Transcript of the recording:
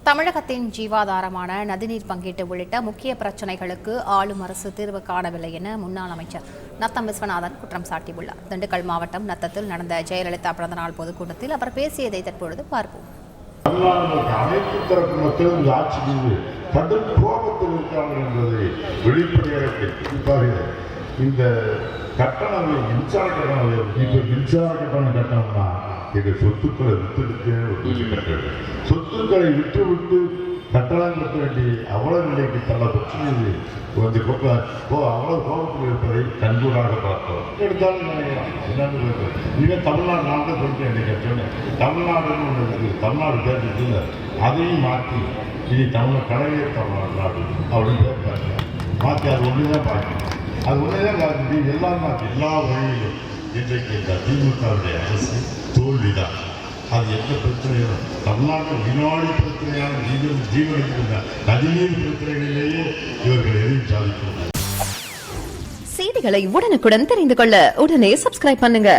தமிழகத்தின் ஜீவாதாரமான நதிநீர் பங்கீட்டு உள்ளிட்ட முக்கிய பிரச்சினைகளுக்கு ஆளும் அரசு தீர்வு காணவில்லை என முன்னாள் அமைச்சர் நத்தம் விஸ்வநாதன் குற்றம் சாட்டியுள்ளார். திண்டுக்கல் மாவட்டம் நத்தத்தில் நடந்த ஜெயலலிதா பிறந்தநாள் பொதுக்கூட்டத்தில் அவர் பேசியதை தற்பொழுது பார்ப்போம். அனைத்து தரப்பு மக்களும் இந்த ஆட்சி மீது கடும் கோபத்தில் இருக்கார்கள் என்பதை வெளிப்படையாக இந்த கட்டணங்கள் மின்சார கட்டணம் இப்ப மின்சார கட்டணம் கட்டணம்னா எங்க சொத்துக்களை விட்டு சொத்துக்களை விட்டு கட்டணம் கட்ட வேண்டிய அவ்வளவு நிலைக்கு தள்ளப்பட்டு அவ்வளவு கோபத்தில் இருப்பதை கண்கூடாக பார்த்தோம். எடுத்தாலும் என்னன்னு இவன் தமிழ்நாடு நான் தான் சொல்லிட்டேன். என்னை சொன்னேன் தமிழ்நாடுன்னு ஒன்று இருக்குது, தமிழ்நாடு பேருக்கு இல்லை, அதையும் மாற்றி இனி கலைஞர் தமிழ்நாடு அப்படின்னு பேர் மாற்றி அது ஒன்று தான் பார்க்கணும். அது ஒன்றே தான் பார்த்து எல்லாம் மாற்றி எல்லா வழியிலும் இன்றைக்கு இந்த திமுகவுடைய அரசு தோல்விதான். அது எந்த பிரச்சனையும் தமிழ்நாட்டில் வினாடி பிரச்சனையான ஜீவனுக்கு நதிநீர் பிரச்சனைகளிலேயே இவர்கள் எதையும் சாதிக்கிறார். செய்திகளை உடனுக்குடன் தெரிந்து கொள்ள உடனே சப்ஸ்கிரைப் பண்ணுங்க.